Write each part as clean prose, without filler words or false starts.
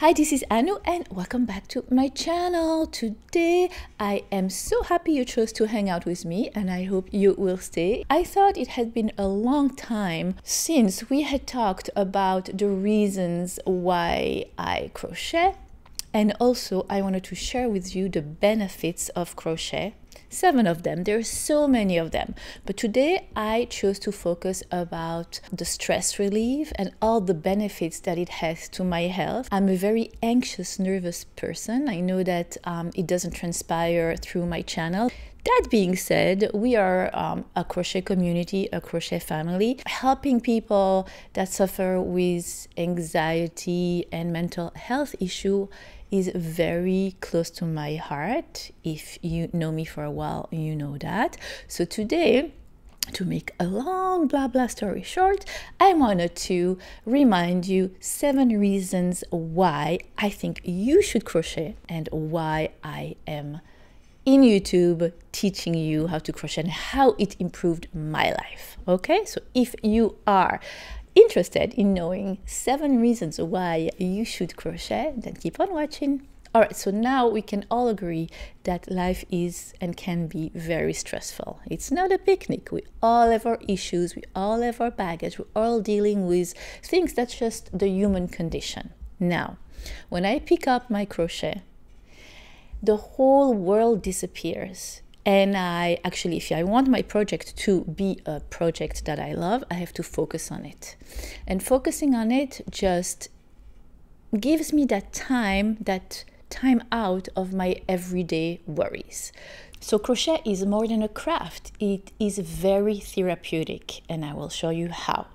Hi, this is Anu and welcome back to my channel. Today I am so happy you chose to hang out with me and I hope you will stay. I thought it had been a long time since we had talked about the reasons why I crochet, and also I wanted to share with you the benefits of crochet. 7 of them. There are so many of them, but today I chose to focus about the stress relief and all the benefits that it has to my health. I'm a very anxious, nervous person. I know that it doesn't transpire through my channel. That being said, we are a crochet community, a crochet family, helping people that suffer with anxiety and mental health issue is very close to my heart. If you know me for a while, you know that. So today, to make a long blah blah story short, I wanted to remind you 7 reasons why I think you should crochet and why I am in YouTube teaching you how to crochet and how it improved my life. Okay, so if you are interested in knowing 7 reasons why you should crochet, then keep on watching. All right, so now we can all agree that life is and can be very stressful. It's not a picnic. We all have our issues, we all have our baggage, we're all dealing with things that's just the human condition. Now, when I pick up my crochet, the whole world disappears. And I actually, if I want my project to be a project that I love, I have to focus on it. And focusing on it just gives me that time out of my everyday worries. So crochet is more than a craft. It is very therapeutic, and I will show you how.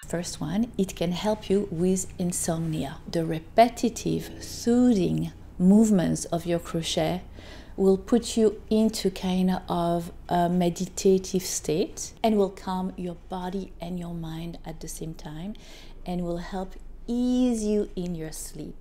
First one, it can help you with insomnia. The repetitive, soothing movements of your crochet will put you into kind of a meditative state and will calm your body and your mind at the same time and will help ease you in your sleep.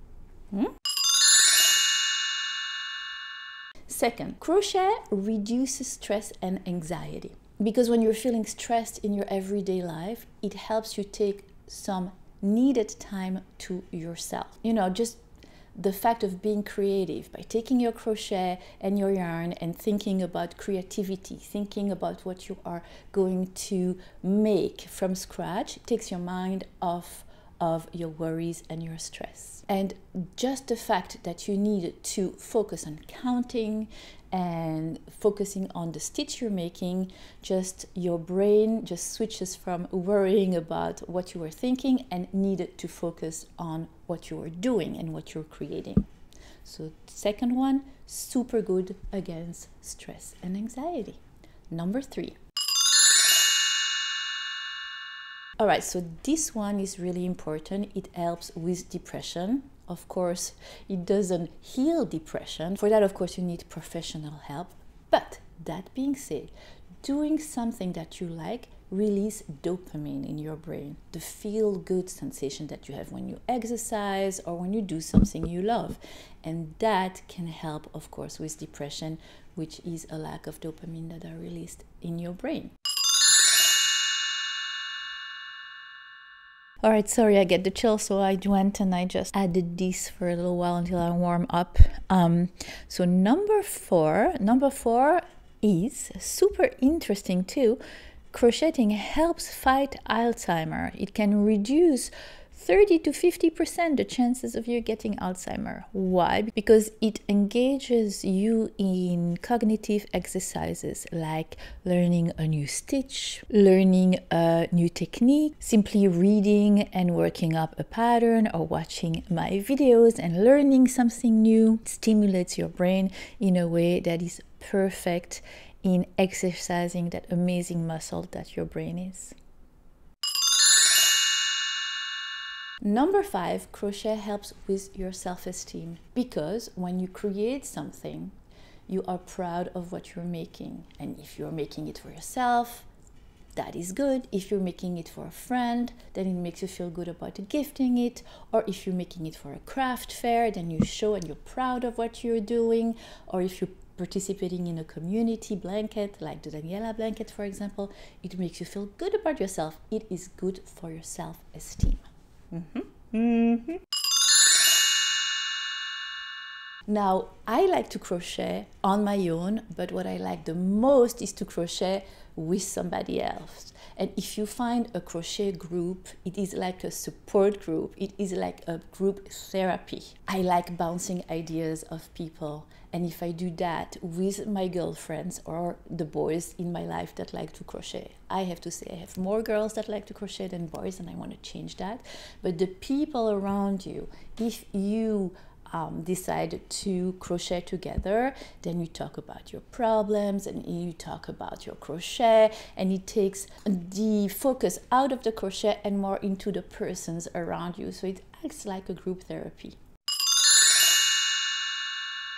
Second, crochet reduces stress and anxiety, because when you're feeling stressed in your everyday life, it helps you take some needed time to yourself. You know, just the fact of being creative by taking your crochet and your yarn and thinking about creativity, thinking about what you are going to make from scratch, takes your mind off of your worries and your stress. And just the fact that you need to focus on counting and focusing on the stitch you're making, just your brain just switches from worrying about what you were thinking and needed to focus on what you were doing and what you're creating. So second one, super good against stress and anxiety. Number 3. All right, so this one is really important. It helps with depression. Of course, it doesn't heal depression. For that, of course, you need professional help. But that being said, doing something that you like release dopamine in your brain, the feel-good sensation that you have when you exercise or when you do something you love. And that can help, of course, with depression, which is a lack of dopamine that are released in your brain. All right, sorry, I get the chill, so I went and I just added this for a little while until I warm up. So number four is super interesting too. Crocheting helps fight Alzheimer. It can reduce 30 to 50% the chances of you getting Alzheimer. Why? Because it engages you in cognitive exercises like learning a new stitch, learning a new technique, simply reading and working up a pattern, or watching my videos and learning something new. It stimulates your brain in a way that is perfect in exercising that amazing muscle that your brain is. Number 5, crochet helps with your self-esteem, because when you create something, you are proud of what you're making. And if you're making it for yourself, that is good. If you're making it for a friend, then it makes you feel good about gifting it. Or if you're making it for a craft fair, then you show and you're proud of what you're doing. Or if you're participating in a community blanket, like the Daniela blanket, for example, it makes you feel good about yourself. It is good for your self-esteem. Now, I like to crochet on my own, but what I like the most is to crochet with somebody else. And if you find a crochet group, it is like a support group. It is like a group therapy. I like bouncing ideas of people. And if I do that with my girlfriends or the boys in my life that like to crochet, I have to say I have more girls that like to crochet than boys, and I want to change that. But the people around you, if you decide to crochet together, then you talk about your problems and you talk about your crochet, and it takes the focus out of the crochet and more into the persons around you. So it acts like a group therapy.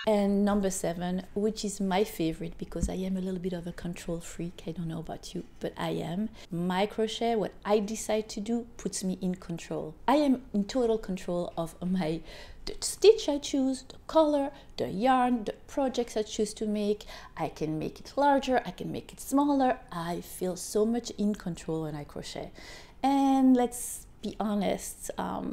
And number 7, which is my favorite because I am a little bit of a control freak. I don't know about you, but I am. My crochet, what I decide to do, puts me in control. I am in total control of the stitch I choose, the color, the yarn, the projects I choose to make. I can make it larger, I can make it smaller. I feel so much in control when I crochet. And let's be honest,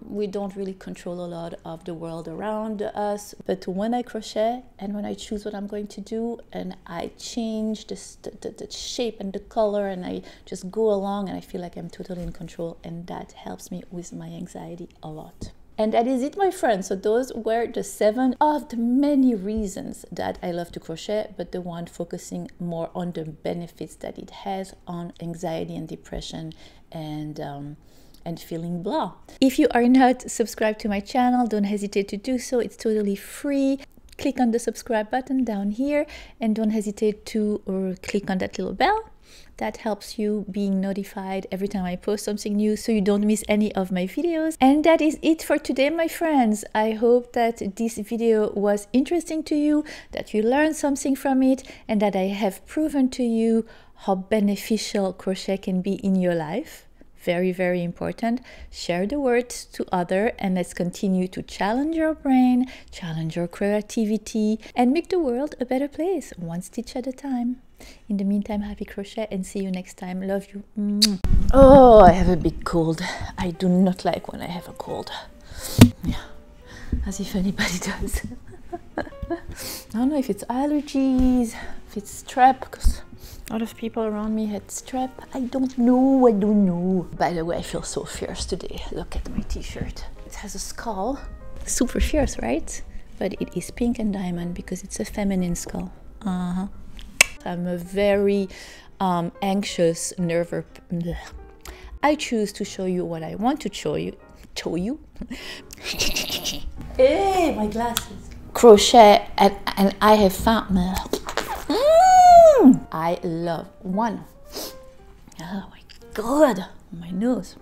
we don't really control a lot of the world around us, but when I crochet and when I choose what I'm going to do and I change the shape and the color and I just go along, and I feel like I'm totally in control, and that helps me with my anxiety a lot. And that is it, my friends. So those were the 7 of the many reasons that I love to crochet, but the one focusing more on the benefits that it has on anxiety and depression and feeling blah. If you are not subscribed to my channel, don't hesitate to do so. It's totally free. Click on the subscribe button down here, and don't hesitate to click on that little bell. That helps you being notified every time I post something new, so you don't miss any of my videos. And that is it for today, my friends. I hope that this video was interesting to you, that you learned something from it, and that I have proven to you how beneficial crochet can be in your life. Very, very important. Share the words to others, and let's continue to challenge your brain, challenge your creativity, and make the world a better place, one stitch at a time. In the meantime, happy crochet, and see you next time. Love you. Oh, I have a big cold. I do not like when I have a cold. Yeah, as if anybody does. I don't know if it's allergies, if it's strep, because a lot of people around me had strep. I don't know. By the way, I feel so fierce today. Look at my t-shirt. It has a skull. Super fierce, right? But it is pink and diamond because it's a feminine skull. I'm a very anxious, nervous. I choose to show you what I want to show you. Hey, my glasses. Crochet, and I have found. I love one. Oh my god, my nose.